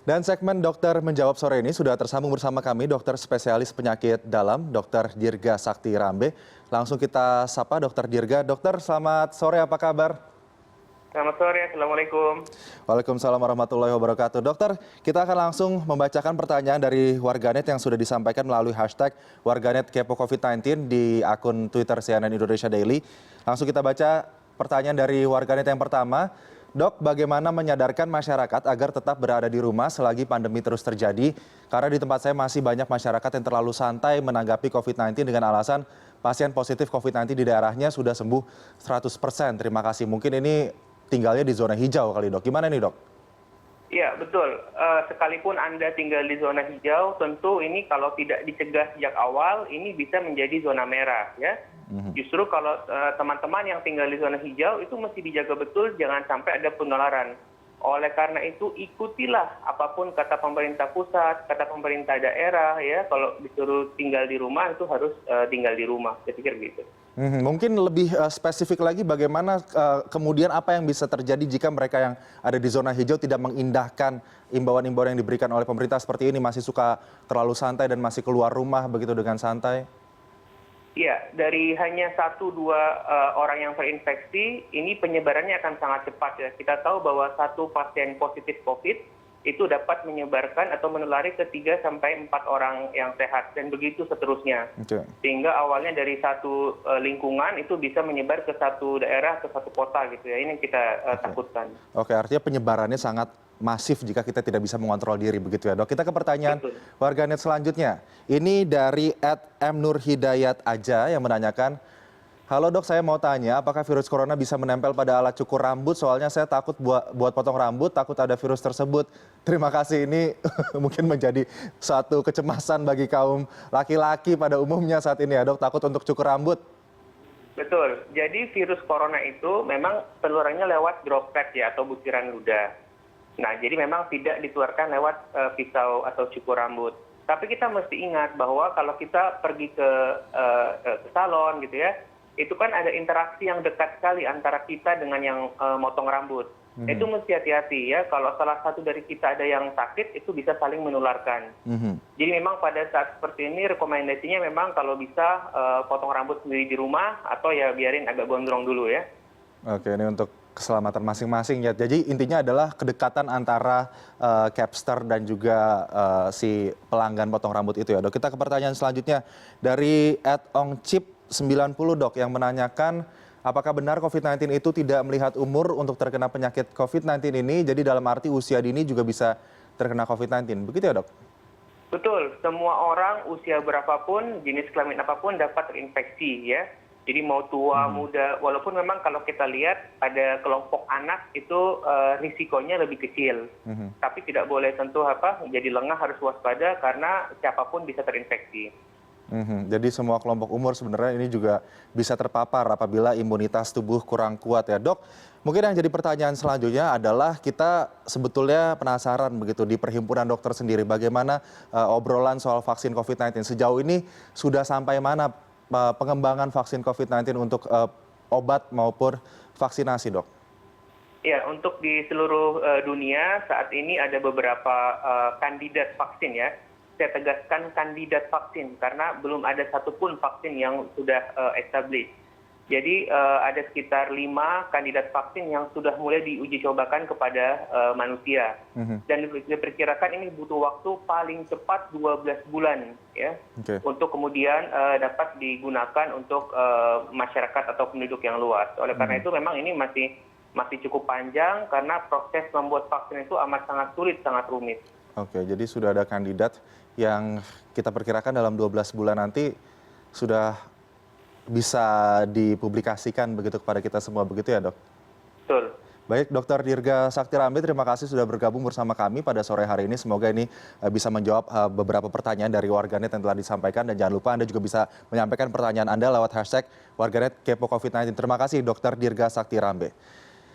Dan segmen dokter menjawab sore ini sudah tersambung bersama kami dokter spesialis penyakit dalam, Dr. Dirga Sakti Rambe. Langsung kita sapa Dr. Dirga. Dokter, selamat sore, apa kabar? Selamat sore, Assalamualaikum. Waalaikumsalam warahmatullahi wabarakatuh. Dokter, kita akan langsung membacakan pertanyaan dari warganet yang sudah disampaikan melalui hashtag warganet kepo COVID-19 di akun Twitter CNN Indonesia Daily. Langsung kita baca pertanyaan dari warganet yang pertama. Dok, bagaimana menyadarkan masyarakat agar tetap berada di rumah selagi pandemi terus terjadi? Karena di tempat saya masih banyak masyarakat yang terlalu santai menanggapi COVID-19 dengan alasan pasien positif COVID-19 di daerahnya sudah sembuh 100%. Terima kasih. Mungkin ini tinggalnya di zona hijau kali, Dok. Gimana nih, Dok? Iya, betul. Sekalipun Anda tinggal di zona hijau, tentu ini kalau tidak dicegah sejak awal, ini bisa menjadi zona merah, ya. Justru kalau teman-teman yang tinggal di zona hijau itu mesti dijaga betul, jangan sampai ada penularan. Oleh karena itu, ikutilah apapun kata pemerintah pusat, kata pemerintah daerah, ya. Kalau disuruh tinggal di rumah, itu harus tinggal di rumah. Saya pikir gitu. Mungkin lebih spesifik lagi bagaimana kemudian apa yang bisa terjadi jika mereka yang ada di zona hijau tidak mengindahkan imbauan-imbauan yang diberikan oleh pemerintah seperti ini, masih suka terlalu santai dan masih keluar rumah begitu dengan santai? Iya, dari hanya 1-2 orang yang terinfeksi, ini penyebarannya akan sangat cepat, ya. Kita tahu bahwa satu pasien positif COVID itu dapat menyebarkan atau menulari ke 3-4 orang yang sehat, dan begitu seterusnya. Okay. Sehingga awalnya dari satu lingkungan itu bisa menyebar ke satu daerah, ke satu kota gitu, ya. Ini yang kita takutkan. Oke, artinya penyebarannya sangat masif jika kita tidak bisa mengontrol diri begitu ya, Dok. Kita ke pertanyaan warganet selanjutnya. Ini dari @mnurhidayat aja yang menanyakan, halo Dok, saya mau tanya apakah virus corona bisa menempel pada alat cukur rambut? Soalnya saya takut buat potong rambut, takut ada virus tersebut. Terima kasih, ini mungkin menjadi suatu kecemasan bagi kaum laki-laki pada umumnya saat ini ya, Dok, takut untuk cukur rambut. Betul. Jadi virus corona itu memang penularannya lewat droplet, ya, atau butiran ludah. Nah, jadi memang tidak ditularkan lewat pisau atau cukur rambut. Tapi kita mesti ingat bahwa kalau kita pergi ke salon gitu ya, itu kan ada interaksi yang dekat sekali antara kita dengan yang motong rambut. Itu mesti hati-hati ya, kalau salah satu dari kita ada yang sakit, itu bisa saling menularkan. Jadi memang pada saat seperti ini rekomendasinya memang kalau bisa potong rambut sendiri di rumah, atau ya biarin agak gondrong dulu ya. Oke, ini untuk keselamatan masing-masing ya. Jadi intinya adalah kedekatan antara capster dan juga si pelanggan potong rambut itu ya, Dok. Kita ke pertanyaan selanjutnya dari @ongcip90, Dok, yang menanyakan apakah benar COVID-19 itu tidak melihat umur untuk terkena penyakit COVID-19 ini, jadi dalam arti usia dini juga bisa terkena COVID-19. Begitu ya, Dok? Betul, semua orang usia berapapun, jenis kelamin apapun dapat terinfeksi ya. Jadi mau tua, muda, walaupun memang kalau kita lihat pada kelompok anak itu risikonya lebih kecil. Tapi tidak boleh tentu jadi lengah, harus waspada karena siapapun bisa terinfeksi. Jadi semua kelompok umur sebenarnya ini juga bisa terpapar apabila imunitas tubuh kurang kuat ya, Dok. Mungkin yang jadi pertanyaan selanjutnya adalah kita sebetulnya penasaran begitu di Perhimpunan Dokter sendiri bagaimana obrolan soal vaksin COVID-19 sejauh ini sudah sampai mana pengembangan vaksin COVID-19 untuk obat maupun vaksinasi, Dok? Ya, untuk di seluruh dunia saat ini ada beberapa kandidat vaksin ya. Saya tegaskan kandidat vaksin karena belum ada satupun vaksin yang sudah established. Jadi ada sekitar 5 kandidat vaksin yang sudah mulai diuji cobakan kepada manusia. Dan diperkirakan ini butuh waktu paling cepat 12 bulan ya, untuk kemudian dapat digunakan untuk masyarakat atau penduduk yang luas. Oleh karena itu memang ini masih cukup panjang karena proses membuat vaksin itu amat sangat sulit, sangat rumit. Oke, jadi sudah ada kandidat yang kita perkirakan dalam 12 bulan nanti sudah bisa dipublikasikan begitu kepada kita semua, begitu ya, Dok? Betul. Baik, Dr. Dirga Sakti Rambe, terima kasih sudah bergabung bersama kami pada sore hari ini. Semoga ini bisa menjawab beberapa pertanyaan dari warganet yang telah disampaikan. Dan jangan lupa Anda juga bisa menyampaikan pertanyaan Anda lewat hashtag warganet kepo COVID-19. Terima kasih, Dr. Dirga Sakti Rambe.